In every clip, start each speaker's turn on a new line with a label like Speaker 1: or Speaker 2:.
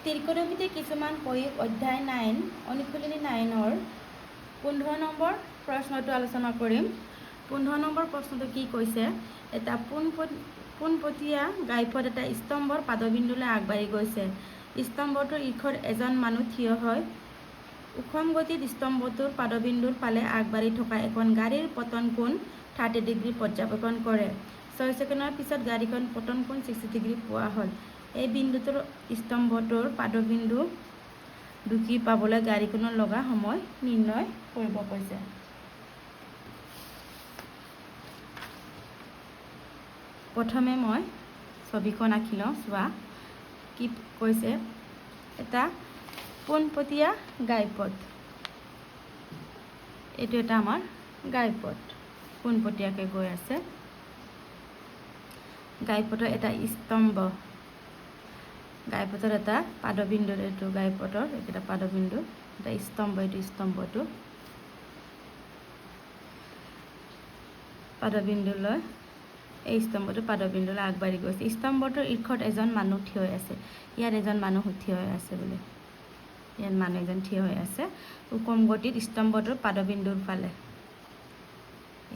Speaker 1: ত্ৰিকোণমিতিৰ কিছুমান প্ৰয়োগ অধ্যায় 9 অনুশীলনী 9-ৰ 15 নম্বৰ প্ৰশ্নটো আলোচনা কৰিম। 15 নম্বৰ প্ৰশ্নটো কি কৈছে, এটা পোনপটীয়া গাইপথ এটা স্তম্ভৰ পাদবিন্দুলৈ আগবাঢ়ি গৈছে। স্তম্ভটোৰ ইখত এজন মানুহ থিয় হৈ উষম গতিত স্তম্ভটোৰ পাদবিন্দুৰ ফালে আগবাঢ়ি থকা এখন গাড়ীৰ পতন কোণ 30 ডিগ্ৰী পৰ্যবেক্ষণ কৰে। 6 ছেকেণ্ডৰ পিছত গাড়ীখন পতন কোণ 60 ডিগ্ৰী পোৱা হ'ল। এই বিন্দুটোৰ স্তম্ভটোৰ পাদবিন্দু ঢুকি পাবলৈ গাড়ীখনৰ লগা সময় নিৰ্ণয় কৰিব কৈছে। প্ৰথমে মই ছবিখন আঁকি লওঁ। চোৱা কি কৈছে, এটা পোনপটীয়া গাইপথ, এইটো এটা আমাৰ গাইপথ পোনপটীয়াকৈ গৈ আছে। গাইপথৰ এটা স্তম্ভ, গাইপথৰ এটা পাদবিন্দু, এইটো গাইপথৰ এটা পাদবিন্দু, এটা স্তম্ভ, এইটো স্তম্ভটো পাদবিন্দুলৈ, এই স্তম্ভটো পাদবিন্দুলৈ আগবাঢ়ি গৈছে। স্তম্ভটোৰ ইখত এজন মানুহ থিয় হৈ আছে। ইয়াত এজন মানুহ থিয় হৈ আছে বোলে, ইয়াত মানুহ এজন থিয় হৈ আছে উষম গতিত স্তম্ভটোৰ পাদবিন্দুৰ ফালে।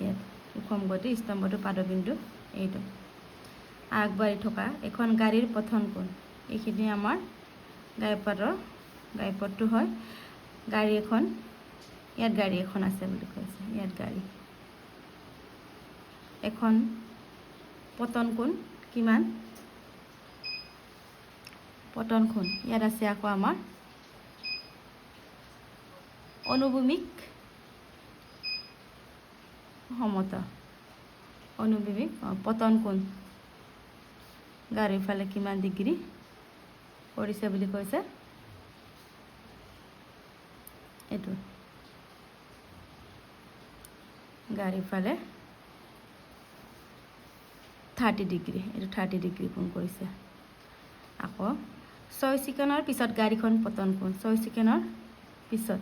Speaker 1: ইয়াত উষম গতিত স্তম্ভটোৰ পাদবিন্দু এইটো আগবাঢ়ি থকা এখন গাড়ীৰ পথন কোণ, এইখিনি আমাৰ গাইপথটো হয়। গাড়ী এখন, ইয়াত গাড়ী এখন আছে বুলি কৈছে, ইয়াত গাড়ী এখন পতন কোণ কিমান, পতন কোণ ইয়াত আছে আকৌ আমাৰ অনুভূমিক সমতা, অনুভূমিক পতন কোণ গাড়ীৰ ফালে কিমান ডিগ্ৰী কৰিছে বুলি কৈছে, এইটো গাড়ীৰ ফালে 30 ডিগ্ৰী, এইটো 30 ডিগ্ৰী কোণ কৰিছে। আকৌ 6 ছেকেণ্ডৰ পিছত গাড়ীখন পতন কোণ, 6 ছেকেণ্ডৰ পিছত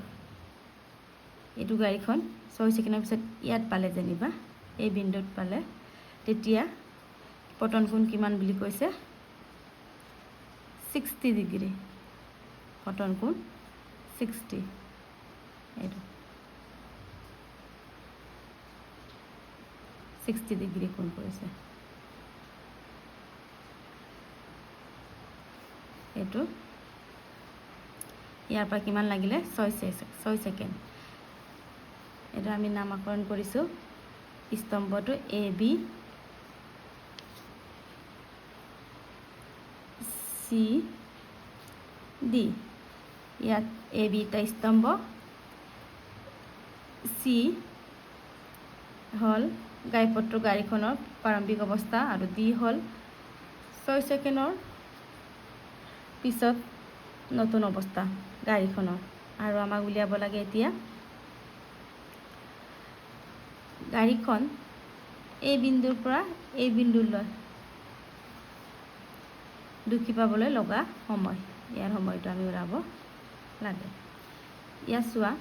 Speaker 1: এইটো গাড়ীখন 6 ছেকেণ্ডৰ পিছত ইয়াত পালে, যেনিবা এই বিন্দুত পালে, তেতিয়া পতন কোণ কিমান বুলি কৈছে, 60 ডিগ্ৰী, পতন কোণ 60, এইটো 60 ডিগ্ৰী কোণ কৰিছে। এইটো ইয়াৰ পৰা কিমান লাগিলে, 6 ছেকেণ্ড। এইটো আমি নামাকৰণ কৰিছোঁ স্তম্ভটো AB, CD। ইয়াত AB এটা স্তম্ভ, C হ'ল গাইপথটোৰ গাড়ীখনৰ প্ৰাৰম্ভিক অৱস্থা, আৰু D হ'ল 6 ছেকেণ্ডৰ পিছত নতুন অৱস্থা গাড়ীখনৰ। আৰু আমাক উলিয়াব লাগে এতিয়া গাড়ীখন এই বিন্দুৰ পৰা এই বিন্দুলৈ ঢুকি পাবলৈ লগা সময়, ইয়াৰ সময়টো আমি ওলাব লাগে। ইয়াত চোৱা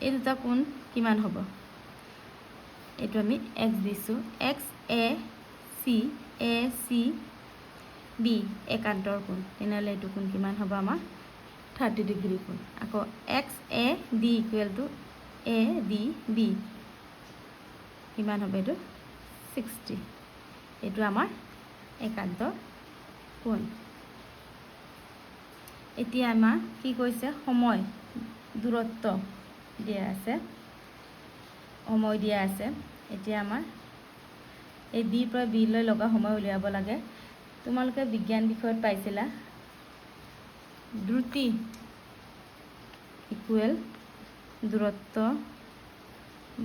Speaker 1: এই দুটা কোণ কিমান হ'ব, এইটো আমি x দিছোঁ, XACB একান্তৰ কোণ, তেনেহ'লে এইটো কোণ কিমান হ'ব আমাৰ 30 ডিগ্ৰী কোণ। আকৌ XAD ইকুৱেল টু ADB কিমান হ'ব, এইটো 60, এইটো আমাৰ একান্তৰ কোণ। এতিয়া আমাৰ কি কৈছে, সময় দূৰত্ব দিয়া আছে, সময় দিয়া আছে। এতিয়া আমাৰ এই বিৰ পৰা বিলৈ লগা সময় উলিয়াব লাগে। তোমালোকে বিজ্ঞান বিষয়ত পাইছিলা দ্ৰুতি ইকুৱেল দূৰত্ব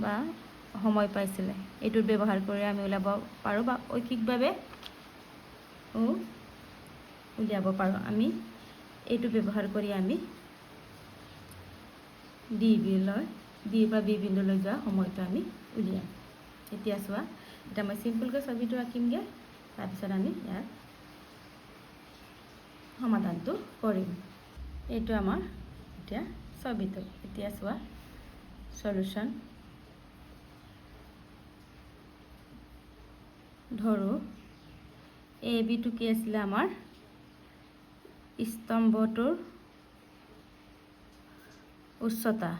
Speaker 1: বা সময় পাইছিলে, এইটোত ব্যৱহাৰ কৰি আমি উলিয়াব পাৰোঁ বা ঐকিকভাৱে উলিয়াব পাৰোঁ। আমি এইটো ব্যৱহাৰ কৰি আমি ডিৰ পৰা বি বিন্দুলৈ যোৱা সময়টো আমি উলিয়াম। এতিয়া চোৱা, এতিয়া মই চিম্পলকৈ ছবিটো আঁকিমগৈ, তাৰপিছত আমি ইয়াৰ সমাধানটো কৰিম। এইটো আমাৰ এতিয়া ছবিটো। এতিয়া চোৱা সলিউশ্যন, ধৰোঁ AB টো কি আছিলে আমাৰ স্তম্ভটোৰ উচ্চতা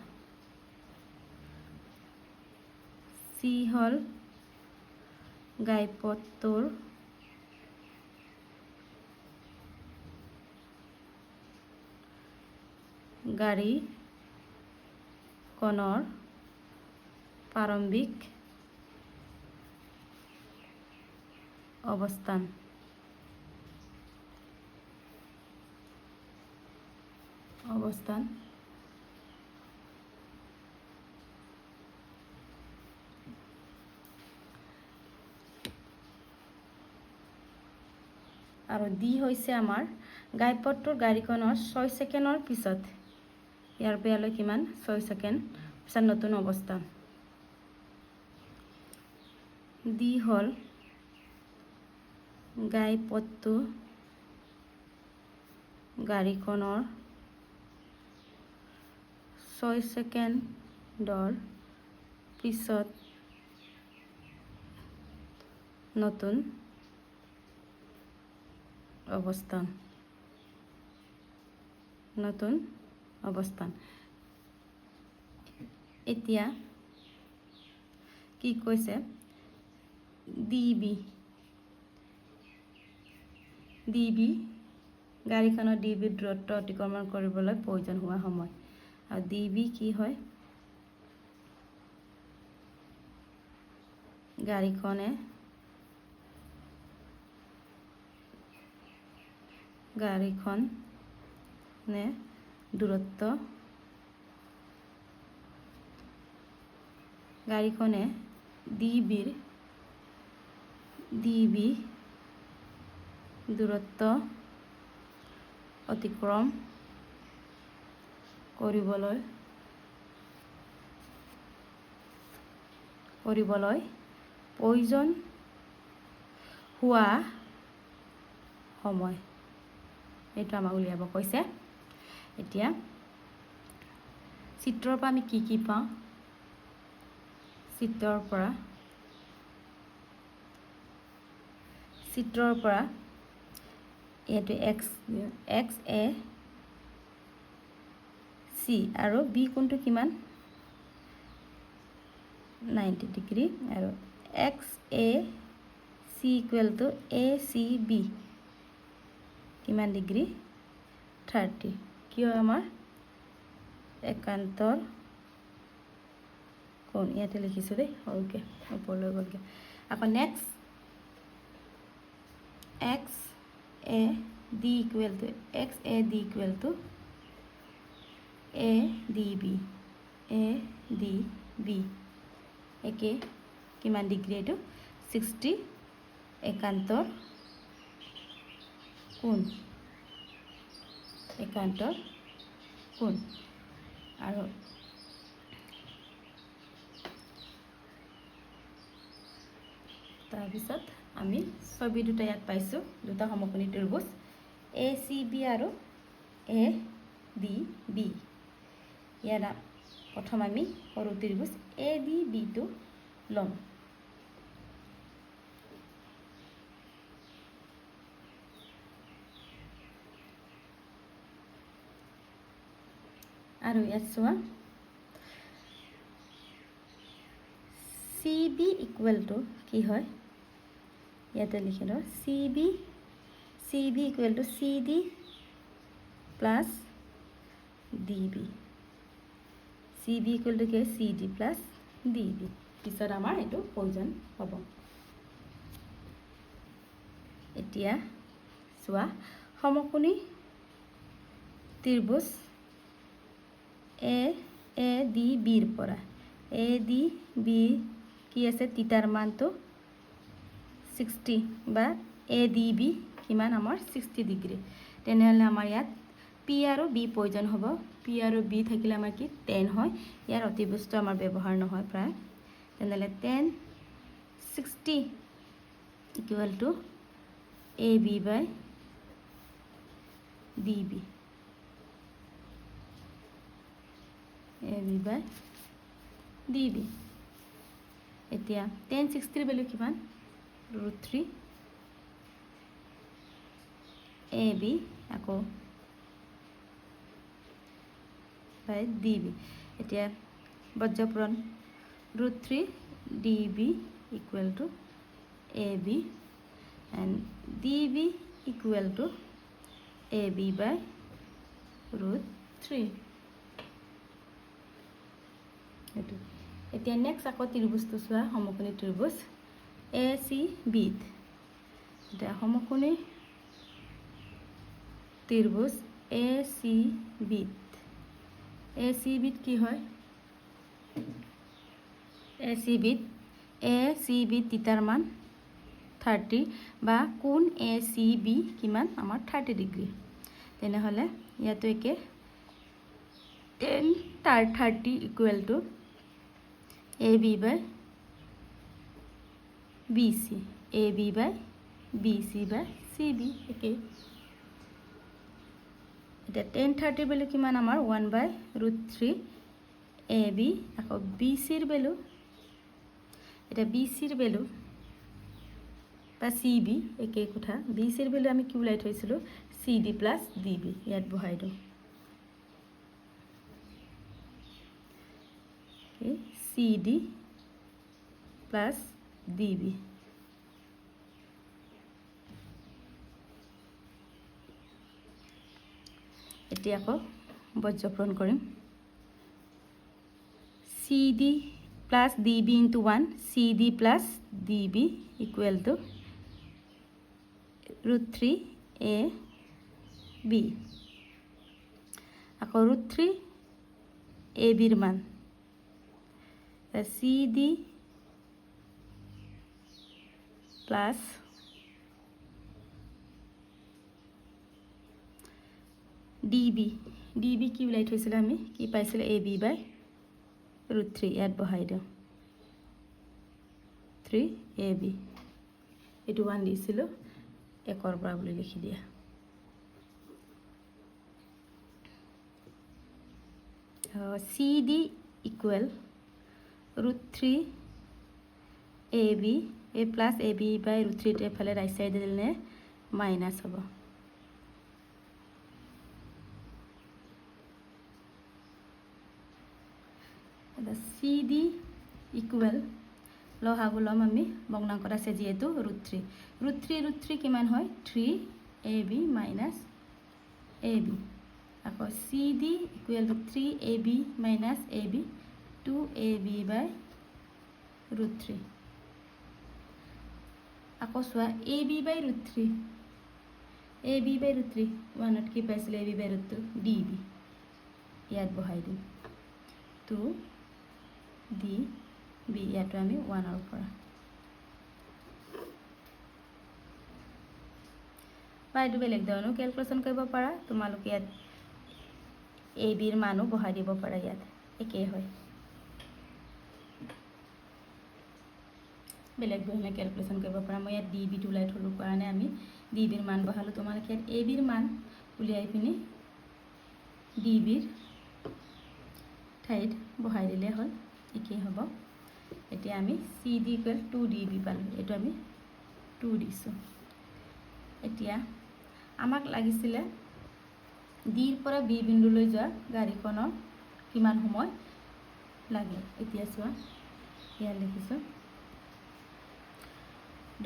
Speaker 1: চি হ'ল ঘাইপথটোৰ গাড়ীখনৰ প্ৰাৰম্ভিক অৱস্থান আৰু ডি হৈছে আমাৰ ঘাইপথটোৰ গাড়ীখনৰ 6 ছেকেণ্ডৰ পিছত ইয়াৰ পৰা ইয়ালৈ কিমান 6 ছেকেণ্ড পিছত নতুন অৱস্থান ডি হ'ল ঘাইপথটো গাড়ীখনৰ 6 ছেকেণ্ডৰ পিছত নতুন অৱস্থান এতিয়া কি কৈছে ডিবি গাড়ীখনৰ ডিবি দূৰত্ব অতিক্ৰমণ কৰিবলৈ প্ৰয়োজন হোৱা সময় আৰু ডিবি কি হয় গাড়ীখনে ডিবি দূৰত্ব অতিক্ৰম কৰিবলৈ প্ৰয়োজন হোৱা সময় এইটো আমাক উলিয়াব কৈছে এতিয়া চিত্ৰৰ পৰা আমি কি পাওঁ চিত্ৰৰ পৰা এইটো এক্স এ চি আৰু বি কোণটো কিমান 90 ডিগ্ৰী আৰু X A C equal to A C B কিমান ডিগ্ৰী 30 কিয় আমাৰ একান্তৰ কোণ ইয়াতে লিখিছোঁ দেই সৰুকৈ ওপৰলৈ গ'লগৈ আকৌ next X A D equal to A D B একে কিমান ডিগ্ৰী এইটো 60 একান্তৰ কোণ আৰু তাৰপিছত আমি ছবি দুটা ইয়াত পাইছোঁ দুটা সমকোণী ত্ৰিভুজ এ চি বি আৰু এ ডি বি ইয়াত প্ৰথম আমি সৰু ত্ৰিভুজ এ ডি বিটো ল'ম আৰু ইয়াত চোৱা চি বি ইকুৱেল টু কি হয় ইয়াতে লিখি লওঁ C B equal to C D plus D B C B equal to কি C D plus D B পিছত আমাৰ এইটো প্ৰয়োজন হ'ব এতিয়া চোৱা সমকোণী ত্ৰিভুজ এ ডি বিৰ পৰা এ ডি বি কি আছে থিটাৰ মানটো 60 বা এ ডি বি কিমান আমাৰ 60 ডিগ্ৰী তেনেহ'লে আমাৰ ইয়াত পি আৰু বি প্ৰয়োজন হ'ব পি আৰু বি থাকিলে আমাৰ কি 10 হয় ইয়াৰ অতিবস্তু আমাৰ ব্যৱহাৰ নহয় প্ৰায় তেনেহ'লে 10 60 equal to A B by D B এতিয়া 10 60 ভ্যালু কিমান √3 এ বি আকৌ বাই DB এতিয়া বজ্ৰপূৰণ √3 DB equal to AB and DB equal to AB by √3 এইটো এতিয়া নেক্সট আকৌ ত্ৰিভুজটো চোৱা সমকোণী ত্ৰিভুজ ACB এতিয়া সমকোণী ত্ৰিভুজ ACB কি হয় ACB থিটাৰ মান 30 বা কোণ ACB কিমান আমাৰ 30 ডিগ্ৰী তেনেহলে ইয়াতো একে tan 30 equal to AB by BC AB by BC by CB একে এটা tan 30 ভ্যালু কিমান আমাৰ 1/√3 AB আকৌ BC ৰ ভ্যালু এটা BC ৰ ভ্যালু বা CB একে কথা BC ৰ ভ্যালু আমি কি উলাই থৈছিলো CD plus DB ইয়াত বহাই দিও CD plus DB এতিয়া আকৌ বজ্ৰপূৰণ কৰিম CD plus DB into 1 CD plus DB equal to √3 AB আকৌ √3 AB ৰ মান CD plus DB কি উলাই থৈছিল আমি কি পাইছিল AB by √3 ইয়াত বহাই দিও 3 AB এটো 1 দিছিল একৰ পৰা বুলি লিখি দিয়া CD equal √3 AB A plus AB by √3 তে ফলে রাইট সাইডে দিলে মাইনাস হ'ব এটা CD equal লহাগু লম আমি ভগ্নাংকত আছে যেহেতু √3 কিমান হয় 3 AB minus AB আকৌ CD equal to 3 AB minus AB 2 AB by √3 আকৌ সোয়া AB by √3 1 কি পাইছিল AB by √2 DB ইয়াত বহাই দিম 2 DB ইয়াতো আমি 1 ৰ পৰা বাইটো বেলেগ ধৰণে ক্যালকুলেশন কৰিব পাৰা তোমালোকে ইয়াত AB ৰ মানো বহাই দিব পাৰা ইয়াত একে হয় বেলেগ ধৰণে ক্যালকুলেশন কৰিব পাৰা মই ইয়াত DB টো উলাই থলো কাৰণে আমি DB ৰ মান বহালো তোমালোকে ইয়াত AB ৰ মান উলিয়াই পিনি DB ৰ ঠাইত বহাই দিলে হ'ল একে হ'ব এতিয়া আমি CD equal 2 DB পালো এটো আমি 2 দিছো এতিয়া আমাক লাগিছিল D ৰ পৰা B বিন্দুলৈ যোৱা গাড়ীখনৰ কিমান সময় লাগে এতিয়া চোৱা ইয়াত লিখিছো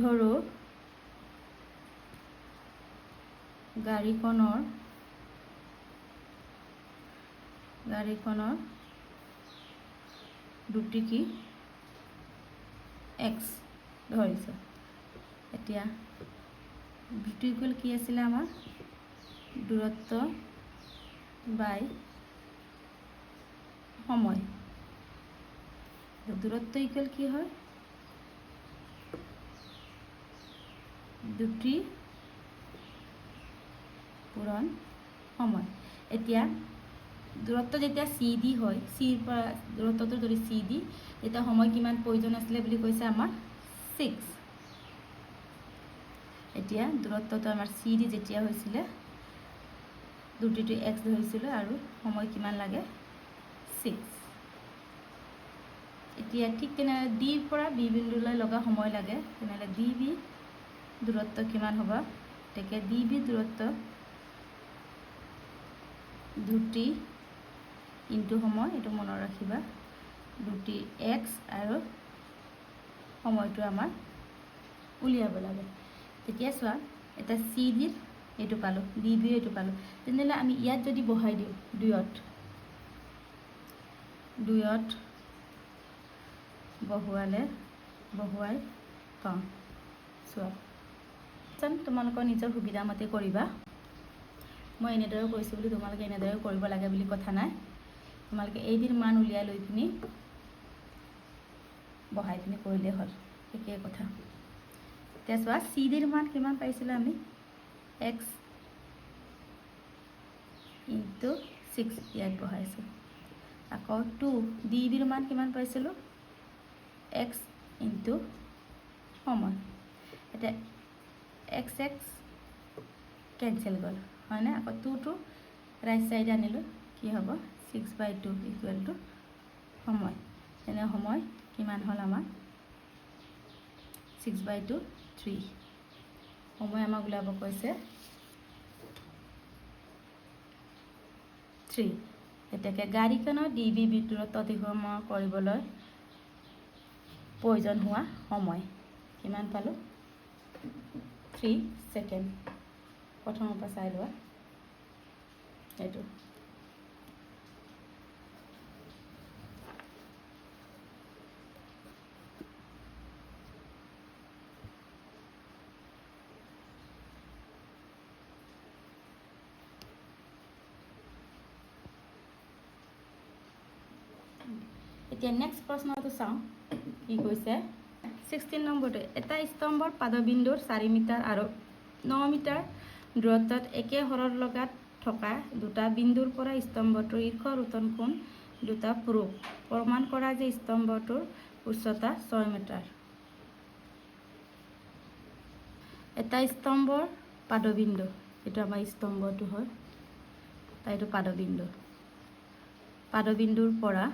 Speaker 1: ধৰো গাড়ীখনৰ দুটি কি x ধৰিছো এতিয়া v2 ইকুৱেল কি আছিল আমাৰ দূৰত্ব বাই সময় দূৰত্ব ইকুৱেল কি হয় দুটি পূৰণ সময় এতিয়া দূৰত্ব যেতিয়া CD হয় C ৰ পৰা দূৰত্বটো যদি CD এটা সময় কিমান প্ৰয়োজন আছিল বুলি কৈছে আমাৰ 6 এতিয়া দূৰত্বটো আমাৰ CD যেতিয়া হৈছিল দুটিটো x ধৰিছিল আৰু সময় কিমান লাগে 6 এতিয়া ঠিক তেনে D ৰ পৰা B বিন্দুলৈ লগা সময় লাগে তেনলে DB দূৰত্ব কিমান হ'ব তেকে DB দূৰত্ব দুটি ইনটু সময়, এইটো মনত ৰাখিবা, দুটি এক্স আৰু সময়টো আমাৰ উলিয়াব লাগে। তেতিয়া চোৱা, এটা চি ডিৰ এইটো পালোঁ, ডি বি এইটো পালোঁ। তেনেহ'লে আমি ইয়াত যদি বহাই দিওঁ দুইত বহুৱাই পাওঁ। চোৱা, তোমালোকৰ নিজৰ সুবিধা মতে কৰিবা। মই এনেদৰে কৰিছোঁ বুলি তোমালোকে এনেদৰে কৰিব লাগে বুলি কথা নাই। তোমালোকে এইবিধ মান উলিয়াই লৈ পিনি বহাই পিনি কৰিলেই হ'ল, একেই কথা। এতিয়া চোৱা, চি ডিৰ মান কিমান পাইছিলোঁ আমি, এক্স ইনটু 6 ইয়াত বহাইছোঁ। আকৌ 2 ডি বিৰ মান কিমান পাইছিলোঁ, এক্স ইনটু সময়। এতিয়া এক্স কেঞ্চেল গ'ল হয়নে? আকৌ 2টো ৰাইট চাইড আনিলোঁ, কি হ'ব 6/2 ইকুৱেল টু সময়। তেনে সময় কিমান হ'ল আমাৰ 6/2 3। সময় আমাক ওলাব কৈছে 3। এতিয়াকে গাড়ীখনৰ ডি বি বিদ্যুৎ অতিক্ৰমণ কৰিবলৈ প্ৰয়োজন হোৱা সময় কিমান পালোঁ, 3 ছেকেণ্ড। প্ৰথমৰ পৰা চাই লোৱা এইটো। এতিয়া নেক্সট প্ৰশ্নটো চাওঁ, কি কৈছে 16 নম্বৰটো। এটা স্তম্ভৰ পাদবিন্দুৰ 4 মিটাৰ আৰু 9 মিটাৰ দূৰত্বত একে হৰৰ লগাত থকা দুটা বিন্দুৰ পৰা স্তম্ভটোৰ শীৰ্ষ ৰোটন কোণ দুটা পুৰুষ। প্ৰমাণ কৰা যে স্তম্ভটোৰ উচ্চতা 6 মিটাৰ। এটা স্তম্ভৰ পাদবিন্দু, এইটো আমাৰ স্তম্ভটো হয়, এইটো পাদবিন্দুৰ পৰা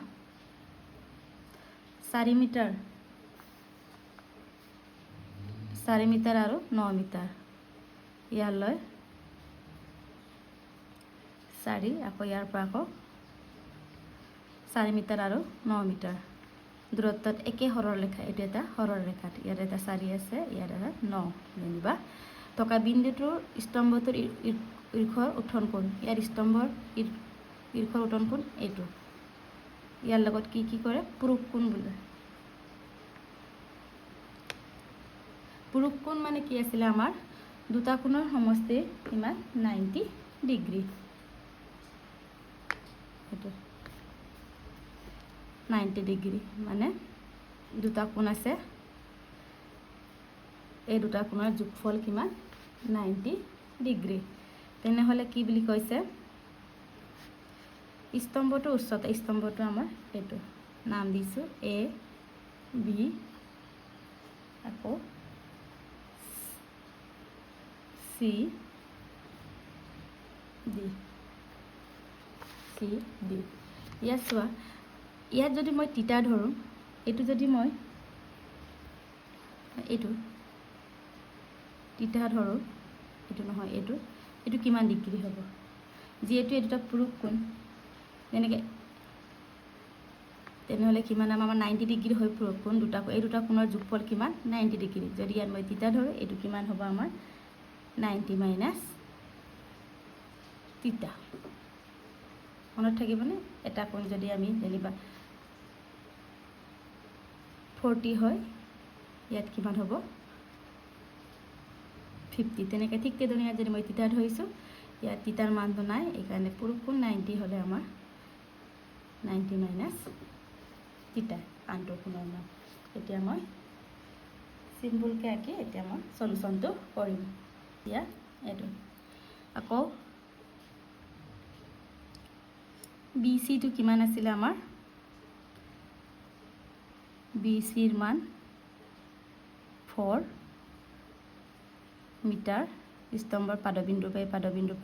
Speaker 1: 4 মিটাৰ আৰু 9 মিটাৰ ইয়ালৈ 4, আকৌ ইয়াৰ পৰা আকৌ 4 মিটাৰ আৰু 9 মিটাৰ দূৰত্বত একে হৰৰ ৰেখা, এইটো এটা হৰৰ ৰেখাত, ইয়াত এটা 4 আছে, ইয়াত এটা 9 জানিবা থকা বিন্দুটোৰ স্তম্ভটোৰ শীৰ্ষৰ উত্থন কোণ। ইয়াৰ স্তম্ভৰ শীৰ্ষৰ উত্থন কোণ এইটো। ইয়াৰ লগত কি কি কৰে, পুৰুষ কোণ বোলে। পুৰুষ কোণ মানে কি আছিলে আমাৰ, দুটা কোণৰ সমষ্টি কিমান 90 ডিগ্ৰী। এইটো 90 ডিগ্ৰী মানে দুটা কোণ আছে, এই দুটা কোণৰ যোগফল কিমান 90 ডিগ্ৰী। তেনেহ'লে কি বুলি কৈছে, স্তম্ভটোৰ উচ্চতা, স্তম্ভটো আমাৰ এইটো নাম দিছোঁ এ বি, আকৌ চি ডি। ইয়াত চোৱা, ইয়াত যদি মই তিতা ধৰোঁ, এইটো যদি মই এইটো তিতা ধৰোঁ, এইটো নহয়, এইটো কিমান ডিগ্ৰী হ'ব, যিহেতু এই দুটা পুৰুষ কোণ, তেনেহ'লে কিমান আমাৰ 90 ডিগ্ৰী হয় পুৰুষ কোণ দুটা, এই দুটা কোণৰ যোগফল কিমান 90 ডিগ্ৰী। যদি ইয়াত মই তিতা ধৰোঁ, এইটো কিমান হ'ব আমাৰ 90 মাইনাছ তিতা। মনত থাকিবনে? এটা কোণ যদি আমি যেনিবা 40 হয়, ইয়াত কিমান হ'ব 50। তেনেকৈ ঠিক তেনেদৰে ইয়াত যদি মই তিতা ধৰিছোঁ, ইয়াত তিতাৰ মানটো নাই, এইকাৰণে পুৰুষ কোণ 90 হ'লে আমাৰ 90 মাইনাছ তিতা আনটো কোণৰ মান। এতিয়া মই চিম্পুলকৈ আঁকি এতিয়া মই চলুশ্যনটো কৰিম। এতিয়া এইটো আকৌ বি চিটো কিমান আছিলে আমাৰ, বি চিৰ মান 4 মিটাৰ, স্তম্ভৰ পাদবিন্দুৰ পৰা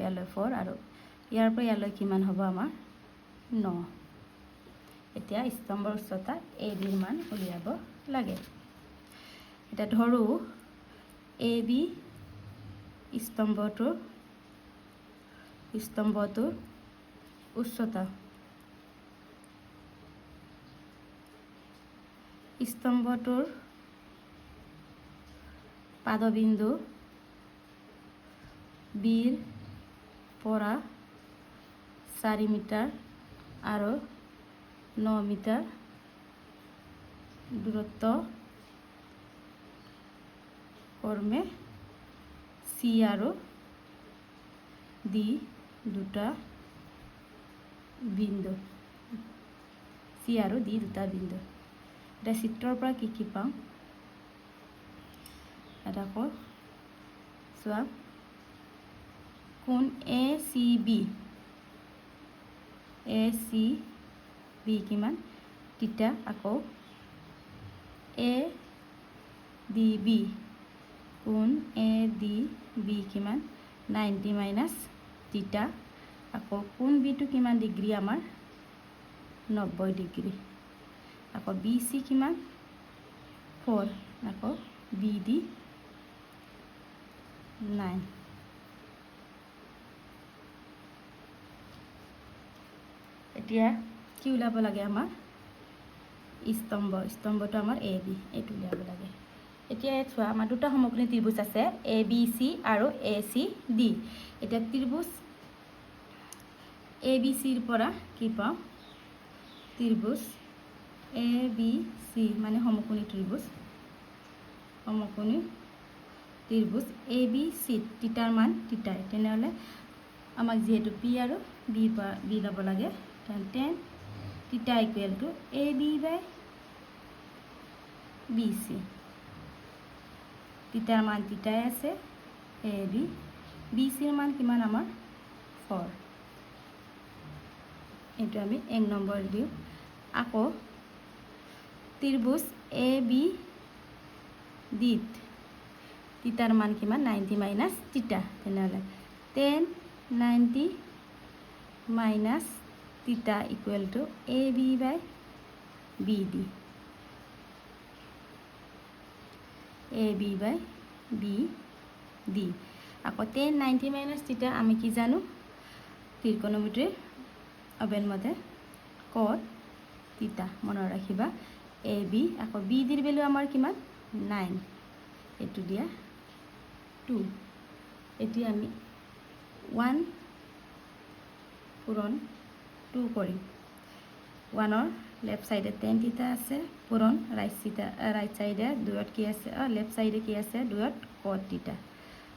Speaker 1: ইয়ালৈ 4, আৰু ইয়াৰ পৰা ইয়ালৈ কিমান হ'ব আমাৰ 9। এতিয়া স্তম্ভৰ উচ্চতা এ বিৰ মান উলিয়াব লাগে। এতিয়া ধৰোঁ এ বি স্তম্ভটোৰ উচ্চতা স্তম্ভটোৰ পাদবিন্দু বিৰ পৰা 4 মিটাৰ আৰু 9 মিটাৰ দূৰত্ব ক্ৰমে চি আৰু ডি দুটা বিন্দু চি আৰু ডি দুটা বিন্দু এটা চিত্ৰৰ পৰা কি পাওঁ এটা কওঁ চোৱা কোণ এ চি বি কিমান থিটা আকৌ এ ডি বি কোণ এ ডি বি কিমান 90 মাইনাছ থিটা আকৌ কোণ বিটো কিমান ডিগ্ৰী আমাৰ 90 ডিগ্ৰী আকৌ বি চি কিমান 4 আকৌ বি ডি 9 এতিয়া কি ওলাব লাগে আমাৰ স্তম্ভটো আমাৰ এ বি এইটো উলিয়াব লাগে এতিয়া চোৱা আমাৰ দুটা সমকোণী ত্ৰিভুজ আছে এ বি চি আৰু এ চি ডি এতিয়া ত্ৰিভুজ এ বি চিৰ পৰা কি পাওঁ ত্ৰিভুজ এ বি চি মানে সমকোণী ত্ৰিভুজ এ বি চি থিটাৰ মান থিটাই তেনেহ'লে আমাক যিহেতু পি আৰু বি ল'ব লাগে tan theta equal to A B by B C থিটাৰ মান থিটাই আছে এ বি চিৰ মান কিমান আমাৰ 4 এইটো আমি 1 নম্বৰ দিওঁ আকৌ ত্ৰিভুজ এ বি ডিত থিটাৰ মান কিমান 90 মাইনাছ থিটা তেনেহ'লে tan 90 minus theta equal to A B by B D আকৌ tan 90 মাইনাছ থিটা আমি কি জানো ত্ৰিকোণমিতিৰ অবেনমতে cot থিটা মনত ৰাখিবা এ বি আকৌ বি ডিৰ ভেলু আমাৰ কিমান 9 এইটো দিয়া 2 এতিয়া আমি 1 পূৰণ 2 কৰিম 1ৰ লেফ্ট সাইডে tan থিটা আছে পূৰণ ৰাইট সাইডে 2ত কি আছে লেফ্ট সাইডে কি আছে 2ত cot থিটা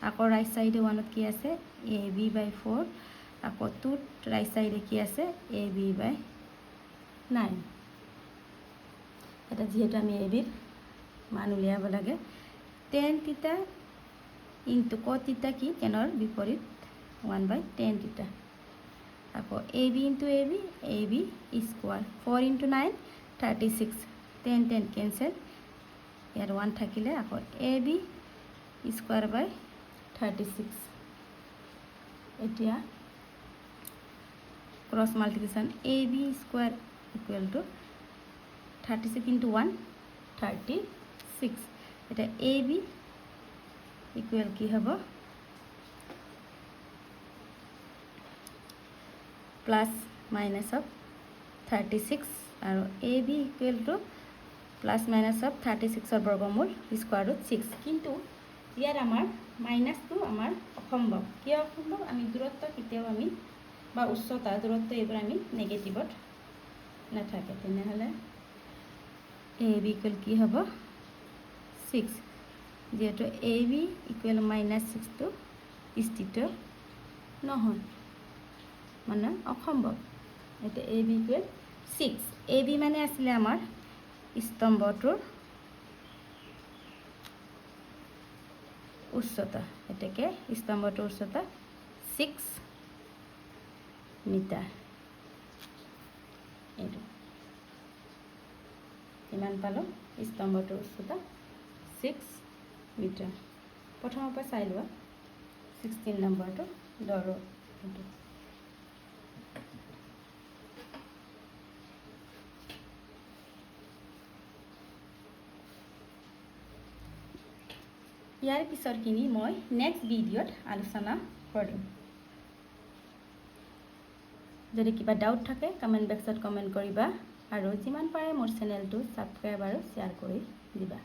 Speaker 1: আকৌ ৰাইট সাইডে 1ত কি আছে এ বি বাই 4 আকৌ 2ত ৰাইট সাইডে কি আছে এ বি বাই 9 এটা যেহেতু আমি এ বিৰ মান উলিয়াব লাগে tan থিটা ইনটু cot থিটা কি tanৰ বিপৰীত 1 বাই tan থিটা আকৌ A B into A B square 4 into 9 36 10 cancel ইয়াৰ 1 থাকিলে আকৌ এ বি স্কোয়াৰ বাই 36 এতিয়া cross multiplication A B square equal to 36 into 1 36 এটা এ বি ইকুৱেল কি হ'ব প্লাস মাইনাস অফ 36 আৰু A B equal to plus minus of 36ৰ বৰ্গমূল স্কোয়াৰ ৰুট 6 কিন্তু ইয়াৰ আমাৰ মাইনাসটো আমাৰ অসম্ভৱ কিয় অসম্ভৱ আমি দূৰত্ব কেতিয়াও আমি বা উচ্চতা দূৰত্ব এইবোৰ আমি নেগেটিভত নাথাকে তেনেহ'লে এ বি ইকুৱেল কি হ'ব 6 যেহেতু এ বি ইকুৱেল -6 টো স্থিত নহয় মানে অসম্ভৱ এটা এ বি ইকুৱেল 6 এ বি মানে আছিলে আমাৰ স্তম্ভটোৰ উচ্চতা এটাকে স্তম্ভটোৰ উচ্চতা 6 মিটাৰ এইটো ইমান পালো স্তম্ভটোৰ উচ্চতা 6 মিটাৰ প্ৰথমৰ পৰা চাই লোৱা 16 নম্বৰটো দৰো এইটো ইয়াৰ পিছৰখিনি মই নেক্সট ভিডিঅ'ত আলোচনা কৰিম যদি কিবা ডাউট থাকে কমেণ্ট বক্সত কমেণ্ট কৰিবা আৰু যিমান পাৰে মোৰ চেনেলটো ছাবস্ক্ৰাইব আৰু শ্বেয়াৰ কৰি দিবা।